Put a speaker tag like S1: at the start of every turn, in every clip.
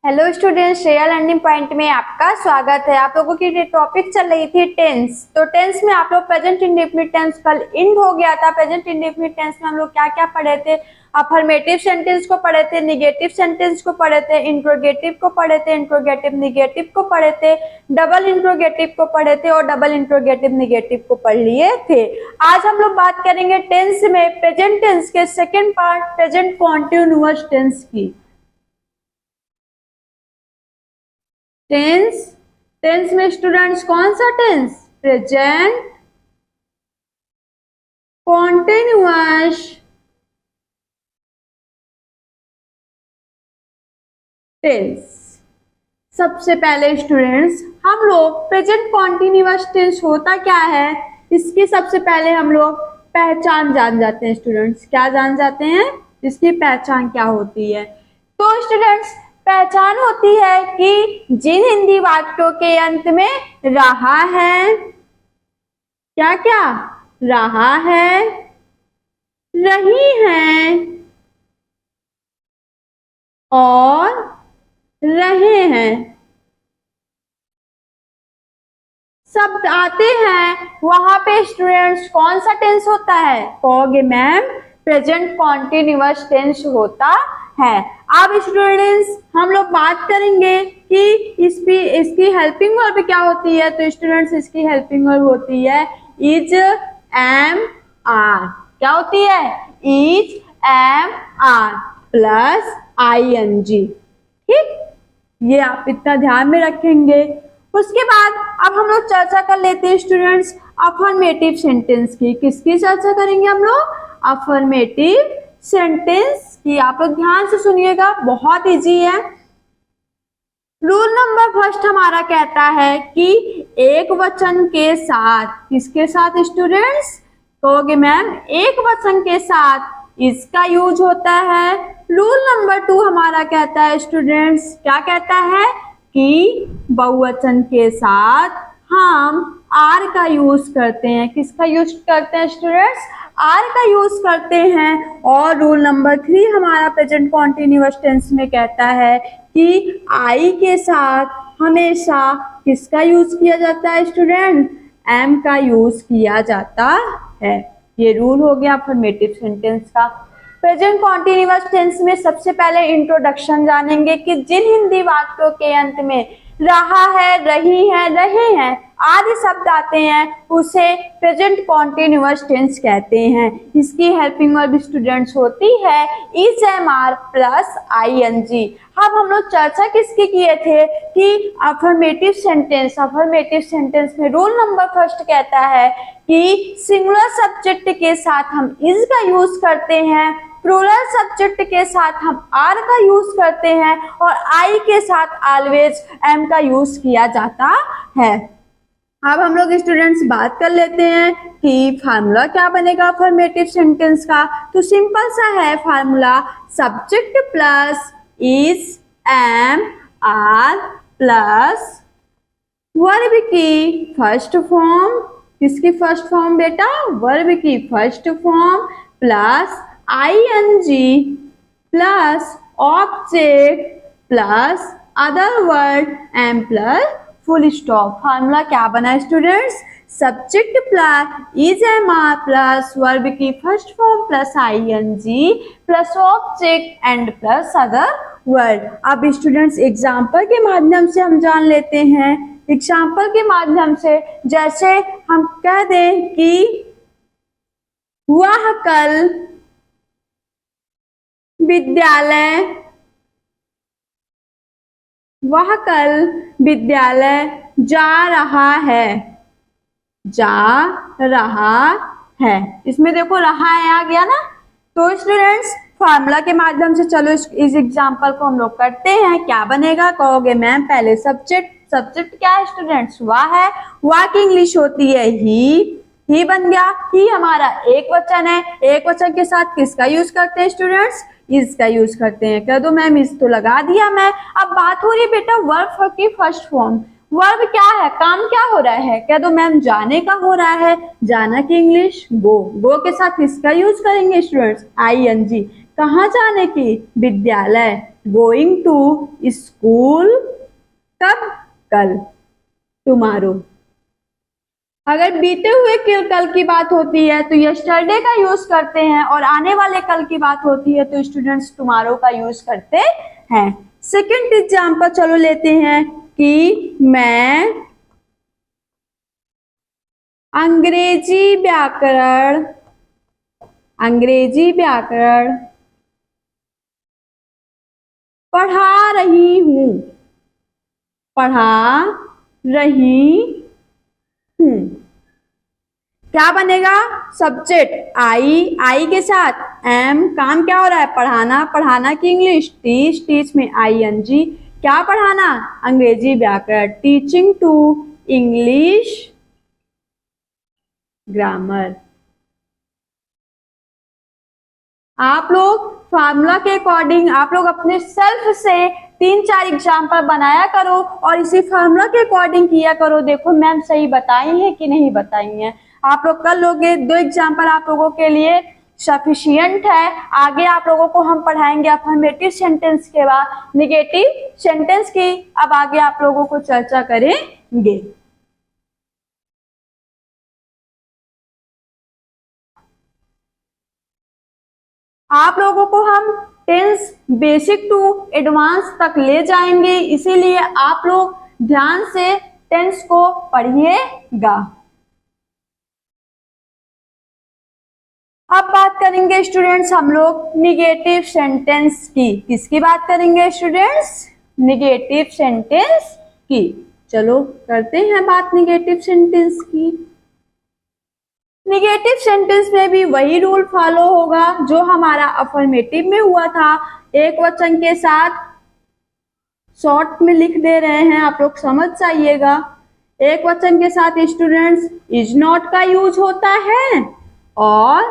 S1: Hello students, Shreya learning point में आपका स्वागत है। आप लोगों की टॉपिक चल रही थी टेंस। तो टेंस में आप लोग प्रेजेंट इंडेफिनिट टेंस कल एंड हो गया था। प्रेजेंट इंडेफिनिट टेंस में हम लोग क्या क्या पढ़े थे? अफर्मेटिव सेंटेंस को पढ़े थे, निगेटिव सेंटेंस को पढ़े थे, इंट्रोगेटिव को पढ़े थे, इंट्रोगेटिव निगेटिव को पढ़े थे, डबल इंट्रोगेटिव को पढ़े थे और डबल इंट्रोगेटिव निगेटिव को पढ़ लिए थे। आज हम लोग बात करेंगे टेंस में प्रेजेंट टेंस के second part present continuous tense की। टेंस में स्टूडेंट्स कौन सा टेंस? Present continuous tense. सबसे पहले स्टूडेंट्स हम लोग प्रेजेंट कॉन्टिन्यूअस टेंस होता क्या है, इसकी सबसे पहले हम लोग पहचान जान जाते हैं। स्टूडेंट्स क्या जान जाते हैं? इसकी पहचान क्या होती है? तो स्टूडेंट्स पहचान होती है कि जिन हिंदी वाक्यों के अंत में रहा है, क्या क्या रहा है, रही है और रहे हैं शब्द आते हैं, वहां पे स्टूडेंट्स कौन सा टेंस होता है? कहोगे मैम प्रेजेंट कॉन्टिन्यूअस टेंस होता है। अब स्टूडेंट्स हम लोग बात करेंगे कि इसकी हेल्पिंग वर्ब क्या होती है। तो स्टूडेंट्स इसकी हेल्पिंग वर्ब होती है इज, एम, आर। क्या होती है? Is, am, are plus ING। ठीक, ये आप इतना ध्यान में रखेंगे। उसके बाद अब हम लोग चर्चा कर लेते हैं स्टूडेंट्स अफर्मेटिव सेंटेंस की। किसकी चर्चा करेंगे हम लोग? अफर्मेटिव सेंटेंस की। आप लोग ध्यान से सुनिएगा, बहुत इजी है। रूल नंबर फर्स्ट हमारा कहता है कि एक वचन के साथ, किसके साथ स्टूडेंट्स? कहोगे मैम एक वचन के साथ इसका यूज होता है। रूल नंबर 2 हमारा कहता है स्टूडेंट्स, क्या कहता है? कि बहुवचन के साथ हम आर का यूज करते हैं। किसका यूज करते हैं स्टूडेंट्स? आर का यूज करते हैं। और रूल नंबर 3 हमारा प्रेजेंट कॉन्टिन्यूअस टेंस में कहता है कि आई के साथ हमेशा किसका यूज किया जाता है स्टूडेंट? एम का यूज किया जाता है। ये रूल हो गया अफर्मेटिव सेंटेंस का। प्रेजेंट कॉन्टिन्यूअस टेंस में सबसे पहले इंट्रोडक्शन जानेंगे कि जिन हिंदी वाक्यों के अंत में रहा है, रही है, रहे हैं आदि शब्द आते हैं उसे प्रेजेंट कॉन्टिन्यूअस टेंस कहते हैं। इसकी हेल्पिंग वर्ब स्टूडेंट्स होती है is, am, are plus ING। अब हम लोग चर्चा किसकी किए थे कि अफर्मेटिव सेंटेंस में रूल नंबर फर्स्ट कहता है कि सिंगुलर सब्जेक्ट के साथ हम इज का यूज करते हैं, प्लूरल सब्जेक्ट के साथ हम आर का यूज करते हैं और आई के साथ ऑलवेज एम का यूज किया जाता है। अब हम लोग स्टूडेंट्स बात कर लेते हैं कि फार्मूला क्या बनेगा अफर्मेटिव सेंटेंस का। तो सिंपल सा है formula, subject plus is, am, are plus verb की फर्स्ट फॉर्म। किसकी फर्स्ट फॉर्म बेटा? वर्ब की first form plus ING plus object plus other word am plus full stop. Formula क्या बना students? Subject plus is, am, are plus verb की first form plus ING plus object and plus other word. अब students example के माध्यम से हम जान लेते हैं। एग्जाम्पल के माध्यम से जैसे हम कह दें कि वह कल विद्यालय जा रहा है। इसमें देखो रहा है आ गया ना। तो स्टूडेंट्स फार्मूला के माध्यम से चलो इस एग्जांपल को हम लोग करते हैं। क्या बनेगा? कहोगे मैम पहले सब्जेक्ट क्या है स्टूडेंट्स? वह है। वह की इंग्लिश होती है ही बन गया। ही हमारा एक वचन है। एक वचन के साथ किसका यूज करते हैं स्टूडेंट्स? इज का यूज करते हैं। कह दो मैम इज तो लगा दिया मैं। अब बात हो रही है बेटा वर्ब की फर्स्ट फॉर्म। वर्ब क्या है? काम क्या हो रहा है? कह दो मैम जाने का हो रहा है। जाना की इंग्लिश गो। गो के साथ किसका यूज करेंगे स्टूडेंट्स? ING। कहाँ जाने की? विद्यालय, गोइंग टू स्कूल। कब? कल, टुमारो। अगर बीते हुए कल की बात होती है तो यस्टरडे का यूज करते हैं, और आने वाले कल की बात होती है तो स्टूडेंट्स टुमारो का यूज करते हैं। सेकंड एग्जांपल चलो लेते हैं कि मैं अंग्रेजी व्याकरण पढ़ा रही हूँ। क्या बनेगा? सब्जेक्ट आई के साथ एम, काम क्या हो रहा है? पढ़ाना की इंग्लिश, टीच में ING, क्या पढ़ाना? अंग्रेजी व्याकरण, टीचिंग टू इंग्लिश ग्रामर। आप लोग फार्मूला के अकॉर्डिंग आप लोग अपने सेल्फ से 3-4 एग्जाम्पल बनाया करो और इसी फार्मूला के अकॉर्डिंग किया करो। देखो मैम सही बताई है कि नहीं बताई है। आप लोग कर लोगे, 2 एग्जाम्पल आप लोगों के लिए सफिशिएंट है। आगे आप लोगों को हम पढ़ाएंगे अफर्मेटिव सेंटेंस के बाद नेगेटिव सेंटेंस की। अब आगे आप लोगों को चर्चा करेंगे। आप लोगों को हम टेंस बेसिक टू एडवांस तक ले जाएंगे, इसीलिए आप लोग ध्यान से टेंस को पढ़िएगा। अब बात करेंगे स्टूडेंट्स हम लोग निगेटिव सेंटेंस की। किसकी बात करेंगे स्टूडेंट्स? निगेटिव सेंटेंस की। चलो करते हैं बात निगेटिव सेंटेंस की। निगेटिव सेंटेंस में भी वही रूल फॉलो होगा जो हमारा अफर्मेटिव में हुआ था। एक वचन के साथ शॉर्ट में लिख दे रहे हैं, आप लोग समझ जाइएगा। एक वचन के साथ स्टूडेंट्स इज नॉट का यूज होता है, और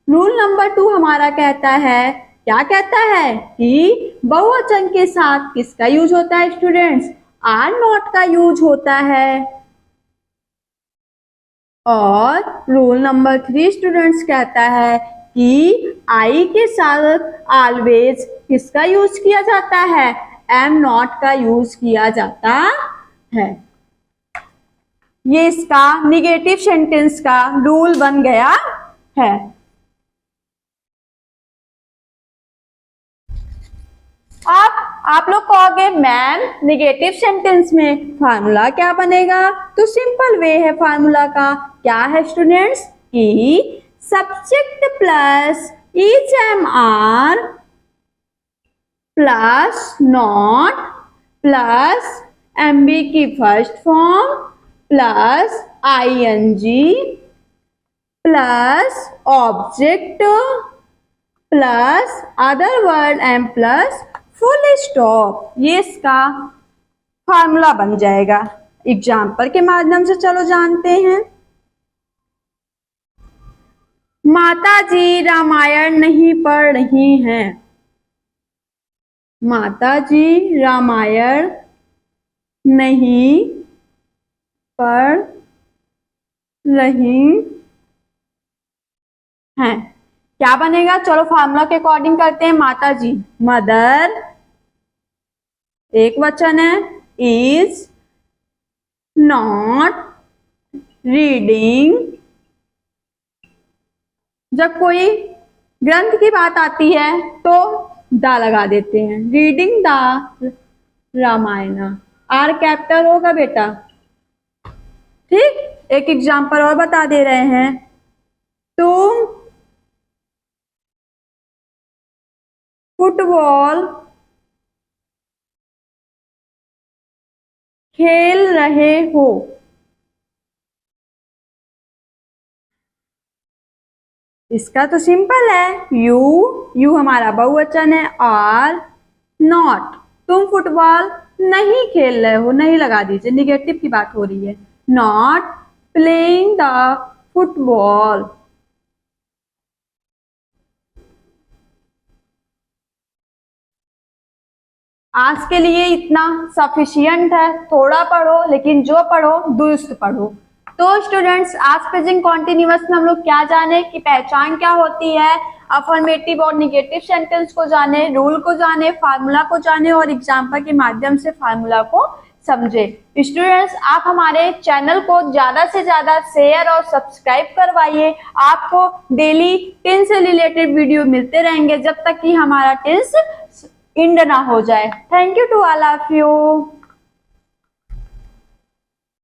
S1: रूल नंबर 2 हमारा कहता है, क्या कहता है कि बहुवचन के साथ किसका यूज होता है स्टूडेंट्स? आर नॉट का यूज होता है। और रूल नंबर 3 स्टूडेंट्स कहता है कि आई के साथ ऑलवेज किसका यूज किया जाता है? एम नॉट का यूज किया जाता है। ये इसका निगेटिव सेंटेंस का रूल बन गया है। अब आप लोग कहोगे मैम निगेटिव सेंटेंस में फार्मूला क्या बनेगा? तो सिंपल वे है फार्मूला का। क्या है स्टूडेंट्स? कि subject plus is am are plus not plus MB की first form plus ING plus object plus other word am plus full stop. ये इसका फार्मूला बन जाएगा। एग्जाम्पल के माध्यम से चलो जानते हैं। माताजी रामायण नहीं पढ़ रही हैं। माताजी रामायण नहीं पढ़ रही हैं। क्या बनेगा? चलो फार्मूला के अकॉर्डिंग करते हैं। माताजी मदर एक वचन है, इज नॉट रीडिंग। जब कोई ग्रंथ की बात आती है तो दा लगा देते हैं। Reading the Ramayana, R capital होगा बेटा। ठीक, एक एग्जाम्पल और बता दे रहे हैं। तुम फुटबॉल खेल रहे हो। इसका तो सिंपल है। यू हमारा बहुवचन है, और नॉट तुम फुटबॉल नहीं खेल रहे हो, नहीं लगा दीजिए, निगेटिव की बात हो रही है। Not playing the football. आज के लिए इतना सफिशियंट है। थोड़ा पढ़ो, लेकिन जो पढ़ो दुरुस्त पढ़ो। तो स्टूडेंट्स आज प्रेजेंट कॉन्टिन्यूअस में हम लोग क्या जाने कि पहचान क्या होती है, अफर्मेटिव और निगेटिव सेंटेंस को जाने, रूल को जाने, फार्मूला को जाने और एग्जाम्पल के माध्यम से फार्मूला को समझे। स्टूडेंट्स, आप हमारे चैनल को ज्यादा से ज्यादा शेयर और सब्सक्राइब करवाइए। आपको डेली टेंस से रिलेटेड वीडियो मिलते रहेंगे जब तक कि हमारा टेंस एंड ना हो जाए। Thank you to all of you.